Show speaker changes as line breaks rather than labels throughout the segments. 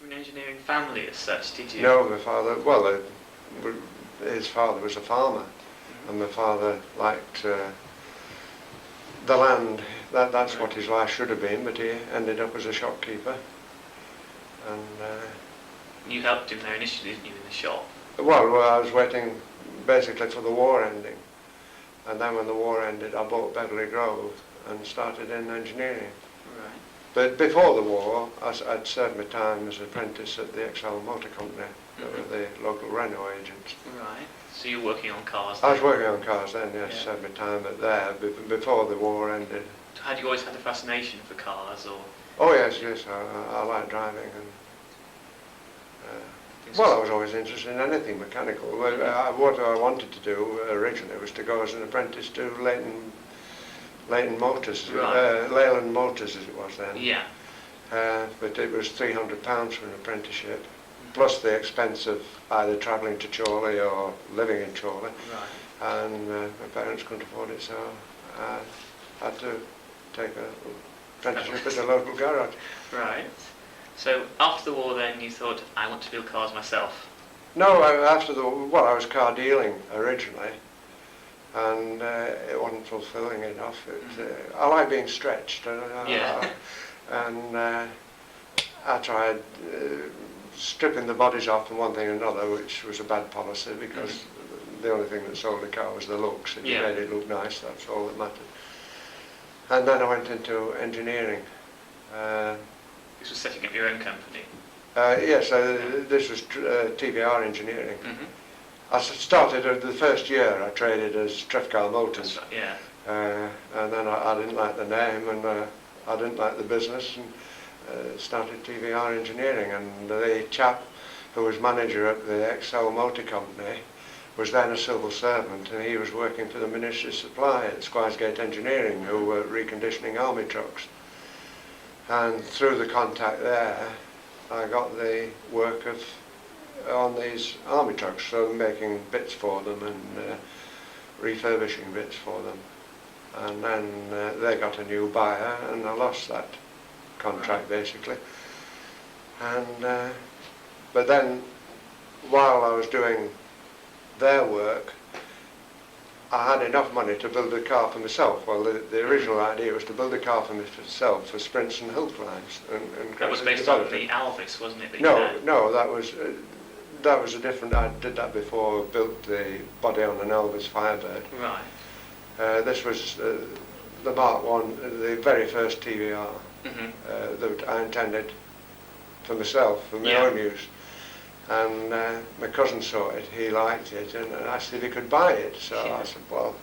from an engineering family as such, did you?
No, my father, well, his father was a farmer, and my father liked the land. That's what his life should have been, but he ended up as a shopkeeper. And
you helped him there initially, didn't you, in the shop?
Well, I was waiting basically for the war ending, and then when the war ended, I bought Beverley Grove and started in engineering.
Right.
But before the war, I'd served my time as an apprentice at the XL Motor Company, the local Renault agents.
Right. So you were working on cars
I
then?
was working on cars then, yes. Yeah. Served my time at there before the war ended.
Had you always had a fascination for cars, or?
Oh yes, yes. I like driving, and well, I was always interested in anything mechanical. What I wanted to do originally was to go as an apprentice to Leyland Motors,
right.
Leyland Motors as it was then.
Yeah.
But it was £300 for an apprenticeship, plus the expense of either travelling to Chorley or living in Chorley.
Right.
And my parents couldn't afford it, so I had to take an apprenticeship at a local garage.
Right. So after the war then you thought, I want to build cars myself?
No, after the war, I was car dealing originally, and it wasn't fulfilling enough. I like being stretched,
yeah.
And I tried stripping the bodies off and one thing and another, which was a bad policy because the only thing that sold the car was the looks. If you made it look nice, that's all that mattered. And then I went into engineering.
This was setting up your own company?
Yes, this was TVR engineering. I started the first year. I traded as Trefcar Motors.
Right, yeah.
And then I didn't like the name, and I didn't like the business, and started TVR engineering. And the chap who was manager at the XL Motor Company was then a civil servant, and he was working for the Ministry of Supply at Squiresgate Engineering, who were reconditioning army trucks. And through the contact there, I got the work on these army trucks, so making bits for them and refurbishing bits for them. And then they got a new buyer, and I lost that contract basically. And but then, while I was doing their work, I had enough money to build a car for myself. Well, the original idea was to build a car for myself for sprints and hill climbs. And
that was based on the Alvis, wasn't it?
No, that was a different. I did that before. Built the body on an Alvis Firebird.
Right.
This was the Mark 1, the very first TVR that I intended for myself, for my own use. And my cousin saw it, he liked it, and asked if he could buy it. So I said, well,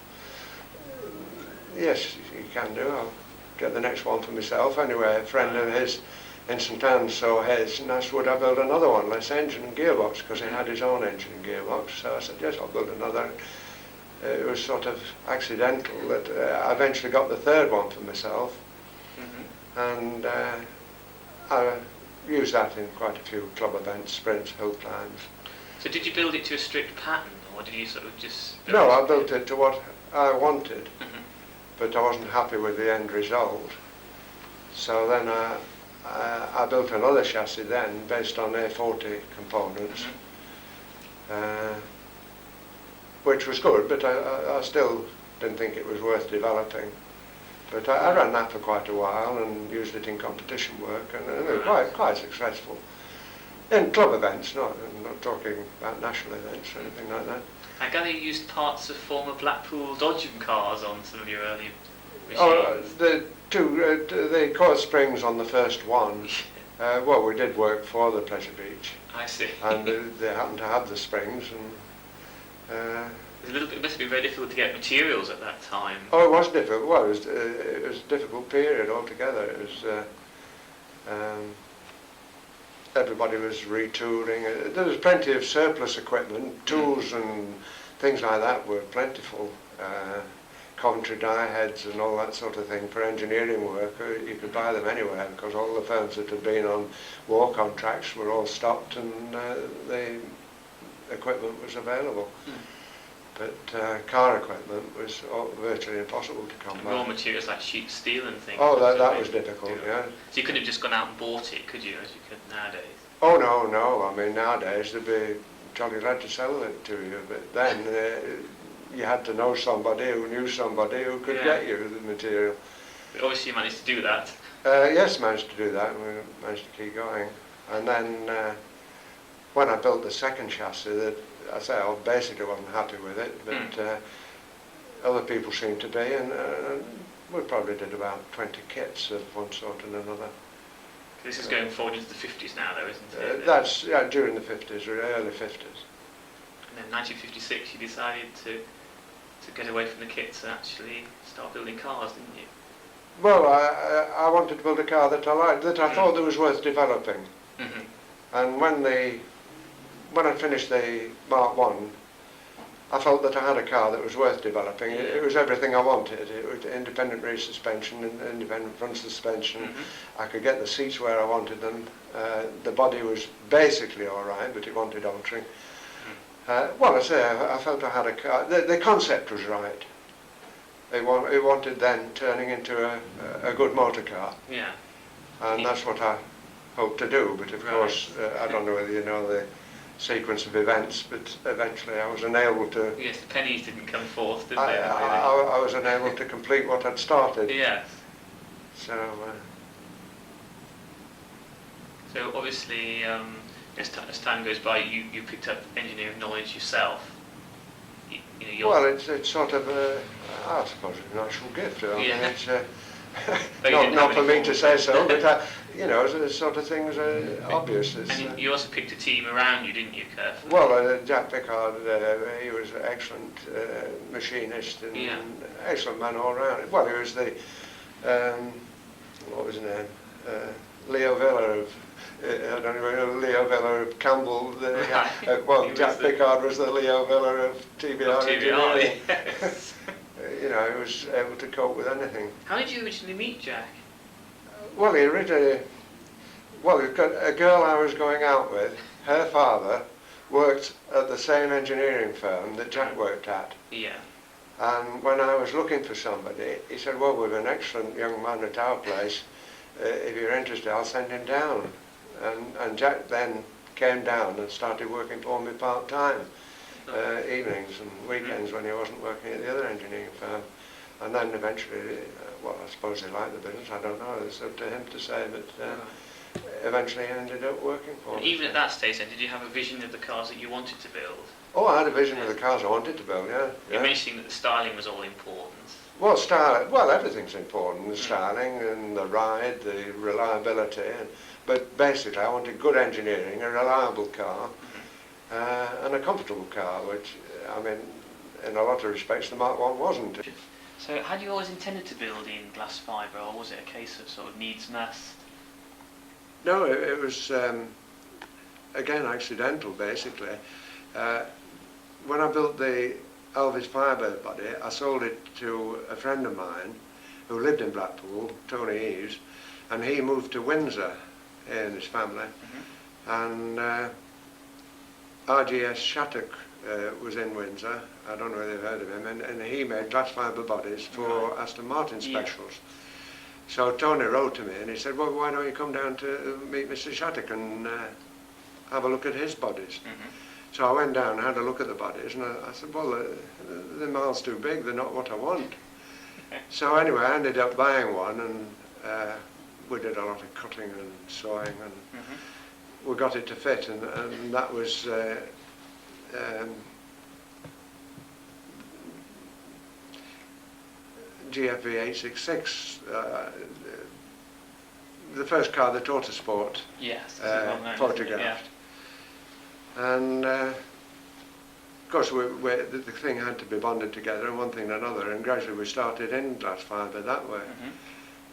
yes, you can do. I'll get the next one for myself. Anyway, a friend of his in St Anne's saw his and asked would I build another one, less engine and gearbox, because he had his own engine and gearbox. So I said, yes, I'll build another. It was sort of accidental that I eventually got the third one for myself. And I used that in quite a few club events, sprints, hill climbs.
So did you build it to a strict pattern, or did you sort of just...
No, I built it to what I wanted, but I wasn't happy with the end result. So then I built another chassis then, based on A40 components, which was good, but I still didn't think it was worth developing. But I ran that for quite a while and used it in competition work, and it was quite successful. In club events, I'm not talking about national events or anything like that.
I gather you used parts of former Blackpool Dodgem cars on some of your early machines.
Oh, the coil springs on the first one, well, we did work for the Pleasure Beach.
I see.
And they happened to have the springs, and
it must be very difficult to get materials at that time.
Oh, it was difficult. Well, it was a difficult period altogether. It was everybody was retooling. There was plenty of surplus equipment, tools and things like that were plentiful. Coventry die heads and all that sort of thing for engineering work. You could buy them anywhere because all the firms that had been on war contracts were all stopped and the equipment was available. but car equipment was virtually impossible to come by.
Raw materials like sheet steel and things.
Oh, that was difficult, yeah.
So you couldn't have just gone out and bought it, could you, as you could nowadays?
Oh, no. I mean, nowadays they'd be jolly glad to sell it to you, but then you had to know somebody who knew somebody who could get you the material.
But obviously you managed to do that.
Yes, managed to do that, and we managed to keep going. And then when I built the second chassis, that I say I basically wasn't happy with it, but other people seemed to be, and we probably did about 20 kits of one sort and another.
This is going forward into the 50s now, though, isn't it?
That's during the 50s, or early 50s.
And then 1956 you decided to get away from the kits and actually start building cars, didn't you?
Well, I wanted to build a car that I liked, that I thought that was worth developing. And when I finished the Mark 1, I felt that I had a car that was worth developing. It was everything I wanted. It was independent rear suspension, independent front suspension. I could get the seats where I wanted them. The body was basically all right, but it wanted altering. Well, I felt I had a car. The concept was right. It wanted then turning into a good motor car.
Yeah.
And that's what I hope to do. But of course, I don't know whether you know the sequence of events, but eventually I was unable to...
Yes, the pennies didn't come forth, did they?
I was unable to complete what I'd started.
Yes.
So
obviously, as time goes by, you picked up engineering knowledge yourself.
Well, it's sort of I suppose it's a natural gift. I mean, it's not for me to say so, but the sort of things are obvious.
And you also picked a team around you, didn't you, Kev?
Well, Jack Pickard, he was an excellent machinist and excellent man all round. Well, he was the what was his name? Leo Villa of. I don't know, Leo Villa of Campbell. Jack Pickard was the Leo Villa of TVRCC.
Yes.
He was able to cope with anything.
How did you originally meet Jack?
Well, he originally, a girl I was going out with, her father worked at the same engineering firm that Jack worked at.
Yeah.
And when I was looking for somebody, he said, well, we've an excellent young man at our place. If you're interested, I'll send him down. And Jack then came down and started working for me part-time, evenings and weekends when he wasn't working at the other engineering firm. And then eventually, I suppose he liked the business, I don't know, it's up to him to say, but eventually he ended up working for me.
Even at that stage then, did you have a vision of the cars that you wanted to build?
Oh, I had a vision of the cars I wanted to build, yeah.
You're mentioning that the styling was all important.
Well, everything's important, the styling and the ride, the reliability, but basically I wanted good engineering, a reliable car, and a comfortable car, which, I mean, in a lot of respects the Mark 1 wasn't.
So had you always intended to build in glass fibre, or was it a case of sort of needs must?
No, it was, again, accidental, basically. When I built the Elvis fibre body, I sold it to a friend of mine who lived in Blackpool, Tony Eves, and he moved to Windsor, he and his family, and RGS Shattuck was in Windsor, I don't know whether you've heard of him, and he made glass fibre bodies for Aston Martin specials. So Tony wrote to me and he said, well, why don't you come down to meet Mr. Shattuck and have a look at his bodies. So I went down and had a look at the bodies, and I said, well, they're miles too big, they're not what I want. So anyway, I ended up buying one, and we did a lot of cutting and sewing, and we got it to fit, and that was GFV 866, the first car that Autosport photographed. And of course the thing had to be bonded together and one thing and another, and gradually we started in glass fibre that way.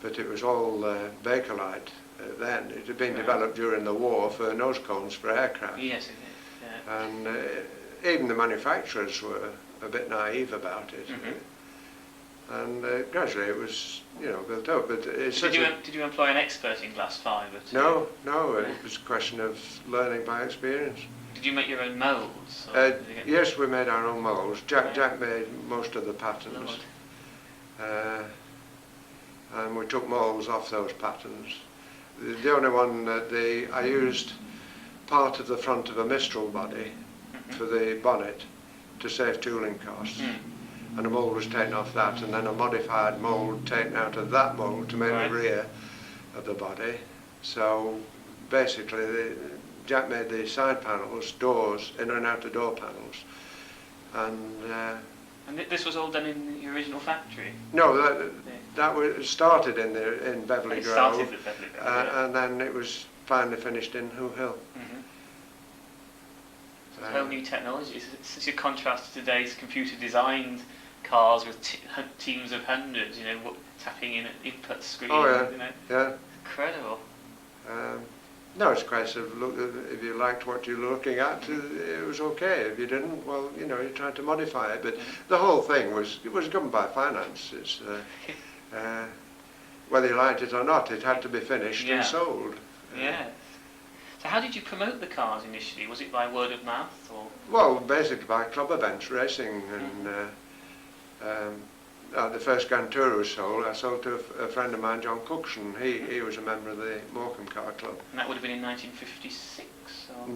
But it was all Bakelite then. It had been developed during the war for nose cones for aircraft.
Yes, it did. Yeah.
And even the manufacturers were a bit naive about it. and gradually it was, built up. But it's
Did you employ an expert in glass fibre?
No, it was a question of learning by experience.
Did you make your own moulds?
Yes, we made our own moulds. Jack made most of the patterns. And we took moulds off those patterns. The only one that I used part of the front of a Mistral body for the bonnet to save tooling costs. And a mould was taken off that, and then a modified mould taken out of that mould to make the rear of the body. So basically Jack made the side panels, doors, inner and outer door panels.
And this was all done in the original factory?
No, that was started in Beverley Grove.
Started at Beverley Grove,
and then it was finally finished in Who Hill.
So it's a whole new technology. It's such a contrast to today's computer-designed cars with teams of hundreds, tapping in at input screen.
Oh yeah.
Incredible.
No, it's a question of if you liked what you're looking at, it was okay. If you didn't, well, you tried to modify it. But the whole thing was governed by finance. It's whether you liked it or not, it had to be finished and sold.
Yeah. So how did you promote the cars initially? Was it by word of mouth or?
Well, basically by club events, racing, and the first Grand Tour was sold. I sold to a friend of mine, John Cookson. He was a member of the Morecambe Car Club.
And that would have been in 1956? Or?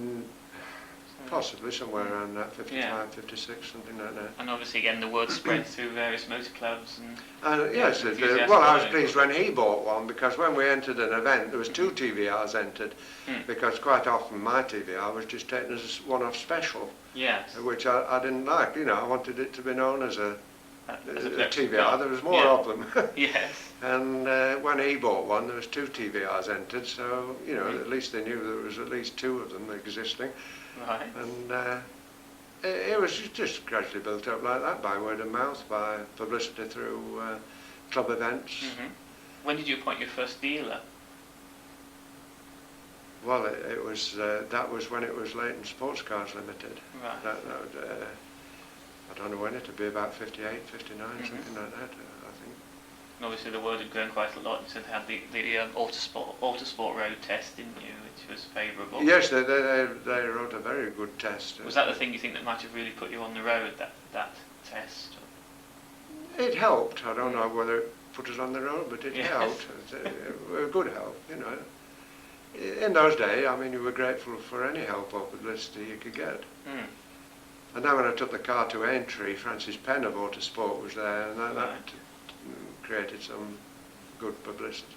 Possibly somewhere around that, 55, 56, something like that.
And obviously, again, the word spread through various motor clubs.
Yes, well, I was pleased when he bought one, because when we entered an event, there was 2 TVRs entered, because quite often my TVR was just taken as a one-off special, which I didn't like. I wanted it to be known as a TVR. There was more of them. And when he bought one, there was 2 TVRs entered, so at least they knew there was at least 2 of them existing.
Right.
And it was just gradually built up like that, by word of mouth, by publicity through club events.
When did you appoint your first dealer?
Well, it was that was when it was Leighton Sportscars Limited.
Right.
I don't know when, it would be about 58, 59, something like that, I think.
And obviously the word had grown quite a lot. You said they had the Autosport road test, didn't you, which was favourable?
Yes, they wrote a very good test.
Was that the thing you think that might have really put you on the road, that test?
It helped. I don't know whether it put us on the road, but it helped. A good help, In those days, you were grateful for any help or publicity you could get. And then when I took the car to Aintree, Francis Penn of Autosport was there, and that created some good publicity.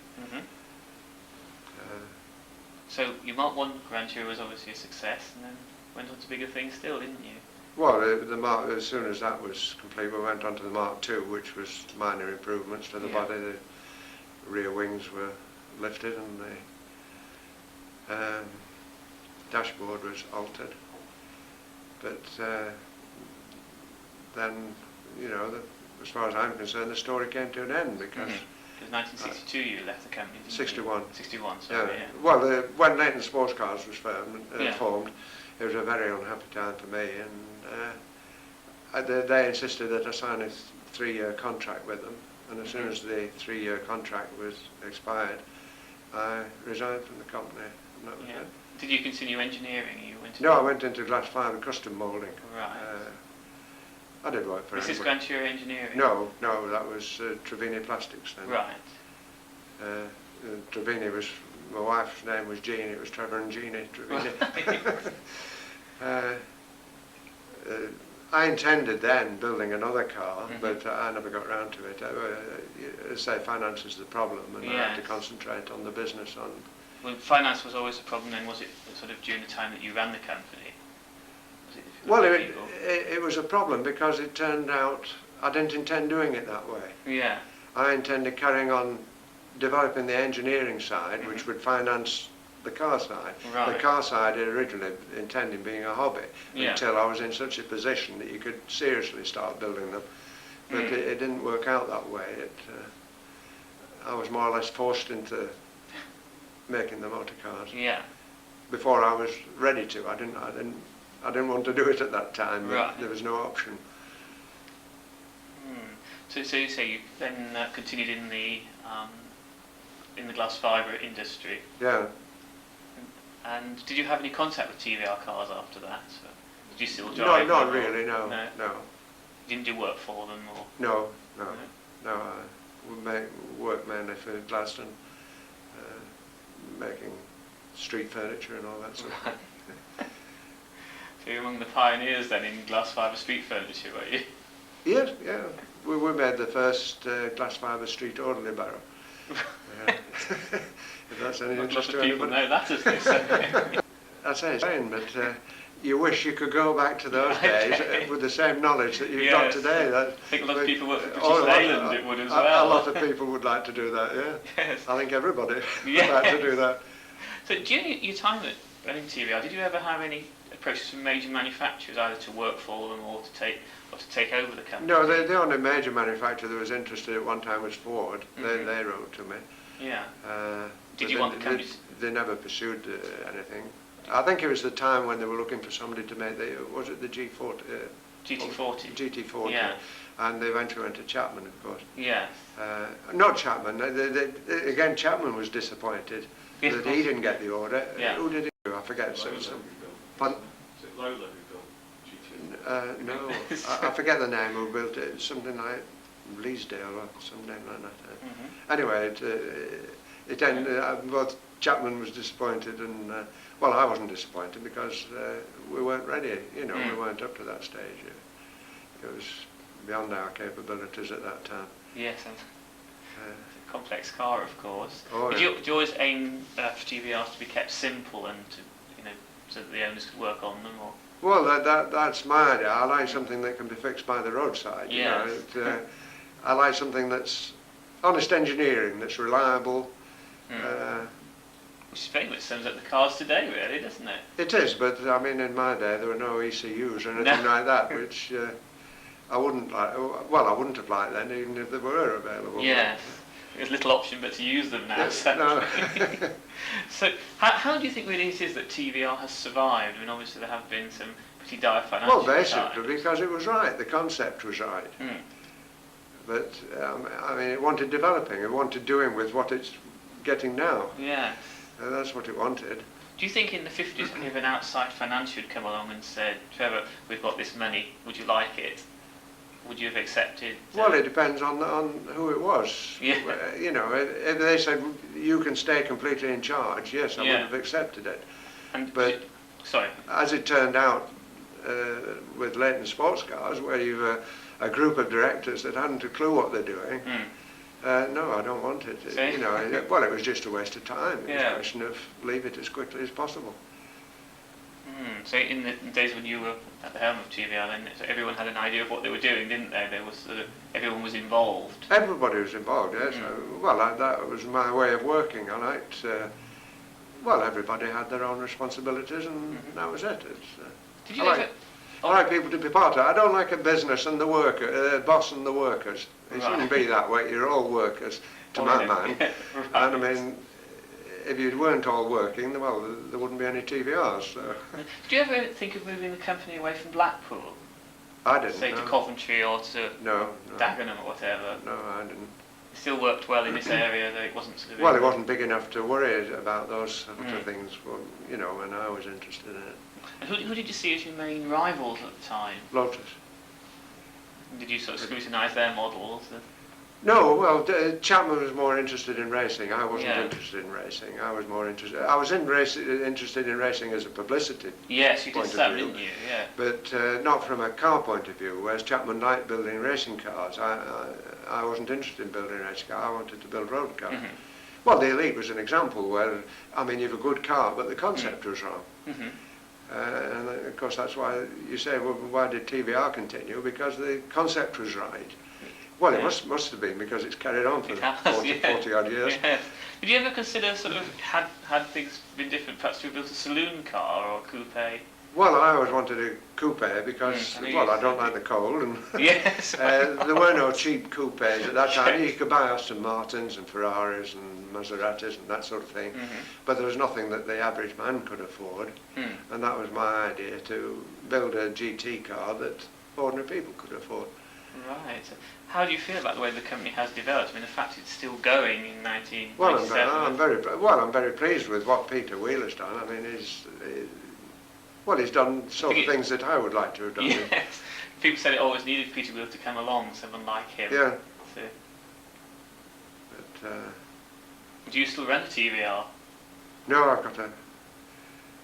So your Mark 1 Grand Tour was obviously a success, and then went on to bigger things still, didn't you?
Well, as soon as that was complete, we went on to the Mark 2, which was minor improvements to the body. The rear wings were lifted, and the dashboard was altered. But then, as far as I'm concerned, the story came to an end, because...
Because 1962 you left the company, didn't
61.
you? 61, sorry,
Well, when Leighton Sportscars was formed, it was a very unhappy time for me, and they insisted that I sign a 3-year contract with them, and as soon as the 3-year contract was expired, I resigned from the company. And that was it.
Did you continue engineering?
No, I went into glass fibre custom moulding.
Right.
I did work for
Was this Grand Tour engineering?
No, that was Trevini Plastics then.
Right.
Trevini was, my wife's name was Jean, it was Trevor and Jeannie Trevini. I intended then building another car, but I never got around to it. Finance is the problem, and I had to concentrate on the business.
Well, finance was always a problem then, was it sort of during the time that you ran the company?
Well, it was a problem because it turned out I didn't intend doing it that way.
Yeah.
I intended carrying on developing the engineering side, which would finance the car side.
Right.
The car side originally intended being a hobby until I was in such a position that you could seriously start building them. But it didn't work out that way. I was more or less forced into making the motor cars.
Yeah.
Before I was ready to. I didn't want to do it at that time.
Right.
There was no option.
So you say you then continued in the glass fibre industry.
Yeah.
And did you have any contact with TVR cars after that? So did you still
No,
drive?
not really. No.
You didn't do work for them, or?
No. I would work mainly for Gladstone, making street furniture and all that sort of thing.
So you're among the pioneers then in glass fibre street furniture, were you?
Yes, yeah. We made the first glass fibre street orderly barrow. If that's any interest to
people
anybody.
know that, as they say.
That's it, but you wish you could go back to those days with the same knowledge that you've got today.
I think a lot of people at British Leyland it would as well.
A lot of people would like to do that, yeah.
Yes.
I think everybody would like to do that.
So during your time at running TVR, did you ever have any approaches from major manufacturers, either to work for them or to take over the company?
No, the only major manufacturer that was interested at one time was Ford.
Mm-hmm.
They wrote to me.
Yeah. Did
But
you want the company
they never pursued anything. I think it was the time when they were looking for somebody to make was it the G40?
GT40.
GT40.
Yeah.
And they eventually went to Chapman, of course.
Yeah.
Not Chapman. Again, Chapman was disappointed that he didn't get the order.
Yeah.
Who did he do? I forget.
Lola
Some,
who built. Is it Lola who built GT?
no, I forget the name who built it. Something like Bleasdale or something like that.
Mm-hmm.
Anyway, it ended. Both Chapman was disappointed, and well, I wasn't disappointed because we weren't ready. You know, we weren't up to that stage. It was beyond our capabilities at that time.
Yes, and it's a complex car, of course.
Oh,
Did
yeah.
you always aim for TVRs to be kept simple and to, so that the owners could work on them, or?
Well, that's my idea. I like something that can be fixed by the roadside.
Yes.
You know, I like something that's honest engineering, that's reliable.
Which very much sums up the cars today, really, doesn't it?
It is, but I mean, in my day there were no ECUs or anything like that, which I wouldn't like. Well, I wouldn't have liked then, even if they were available.
Yes. There's little option but to use them now.
No.
So, how do you think really it is that TVR has survived? I mean, obviously there have been some pretty dire financial
Well, basically
times.
because it was right. The concept was right.
Mm.
But I mean, it wanted developing. It wanted doing with what it's getting now.
Yeah.
That's what it wanted.
Do you think in the 50s, if an outside financier had come along and said, Trevor, we've got this money, would you like it? Would you have accepted?
Well, it depends on who it was.
Yeah.
You know, if they said you can stay completely in charge, yes, I would have accepted it. But
sorry.
as it turned out with Leighton Sportscars, where you've a group of directors that hadn't a clue what they're doing, no, I don't want it. You know, well, it was just a waste of time. It was a question of leave it as quickly as possible.
So in the days when you were at the helm of TVR, then so everyone had an idea of what they were doing, didn't they? There was everyone was involved.
Everybody was involved, yes. Well, that was my way of working. I liked, well, everybody had their own responsibilities, and that was it.
Did you ever?
I like people to be part of it. I don't like a business and the worker, boss and the workers. It shouldn't be that way. You're all workers, to my mind.
Right.
And I mean, if you weren't all working, well, there wouldn't be any TVRs. So.
Did you ever think of moving the company away from Blackpool?
I didn't.
Say to Coventry or to Dagenham or whatever?
No, I didn't.
It still worked well in this area, though it wasn't sort of...
Well, it wasn't big enough to worry about those sort of things, you know, when I was interested in it.
And who did you see as your main rivals at the time?
Lotus.
Did you sort of scrutinise their models?
No, well, Chapman was more interested in racing. I wasn't interested in racing. I was more interested. I was interested in racing as a publicity.
Yes, you did that, didn't you? Yeah.
But not from a car point of view. Whereas Chapman liked building racing cars. I wasn't interested in building racing cars. I wanted to build road cars. Well, the Elite was an example where, I mean, you have a good car, but the concept was wrong. And of course, that's why you say, well, why did TVR continue? Because the concept was right. Well, it must have been, because it's carried on for 40 odd years.
Yeah. Did you ever consider, sort of, had things been different, perhaps to have built a saloon car or a coupe?
Well, I always wanted a coupe because, well, I don't like the cold, and
yes.
there were no cheap coupes at that time. You could buy Aston Martins and Ferraris and Maseratis and that sort of thing, but there was nothing that the average man could afford, and that was my idea, to build a GT car that ordinary people could afford.
Right. So how do you feel about the way the company has developed? I mean, the fact it's still going in
Well,
1997.
I'm very pleased with what Peter Wheeler's done. I mean, he's done sort of things that I would like to have done.
Yes. People said it always needed Peter Wheeler to come along, someone like him.
Yeah.
So,
But,
do you still run a TVR?
no, I've got a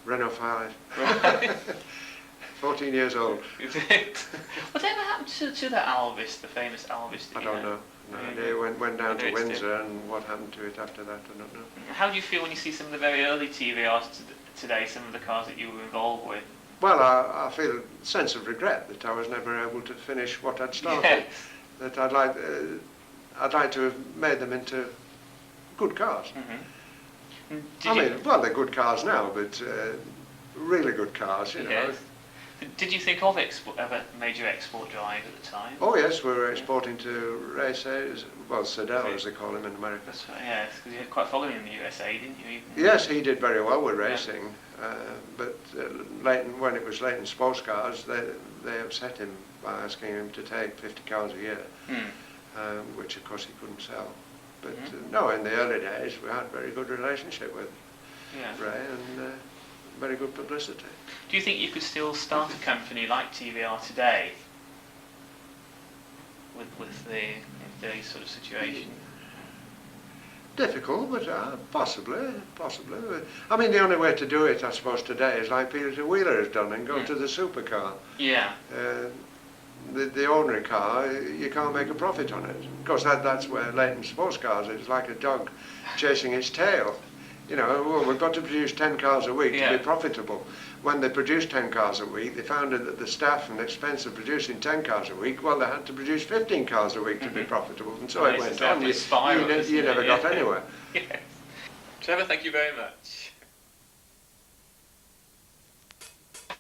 Renault 5.
Right.
14 years old.
Is it? Whatever happened to that Alvis, the famous Alvis?
I don't know. No idea. Went down to Windsor, and what happened to it after that, I don't know.
How do you feel when you see some of the very early TVRs today, some of the cars that you were involved with?
Well, I feel a sense of regret that I was never able to finish what I'd started.
Yes.
That I'd like to have made them into good cars.
Mm-hmm.
Well, they're good cars now, but really good cars, you know.
Yes. Did you think of a major export drive at the time?
Oh yes, we were exporting to racers, well, Sedell as they call him in America.
That's right, yes, because you had quite a following in the USA, didn't you?
Yes, he did very well with racing, but when it was Leighton Sportscars, they upset him by asking him to take 50 cars a year, which of course he couldn't sell. But no, in the early days we had a very good relationship with Ray and very good publicity.
Do you think you could still start a company like TVR today with the sort of situation?
Difficult, but possibly. I mean, the only way to do it, I suppose, today is like Peter Wheeler has done and go to the supercar.
Yeah.
The ordinary car, you can't make a profit on it. Of course, that's where Leighton Sportscars is like a dog chasing its tail. You know, well, we've got to produce 10 cars a week to be profitable. When they produced 10 cars a week, they found that the staff and the expense of producing 10 cars a week, well, they had to produce 15 cars a week to be profitable, and so it went on. You never got anywhere.
Yes. Trevor, thank you very much.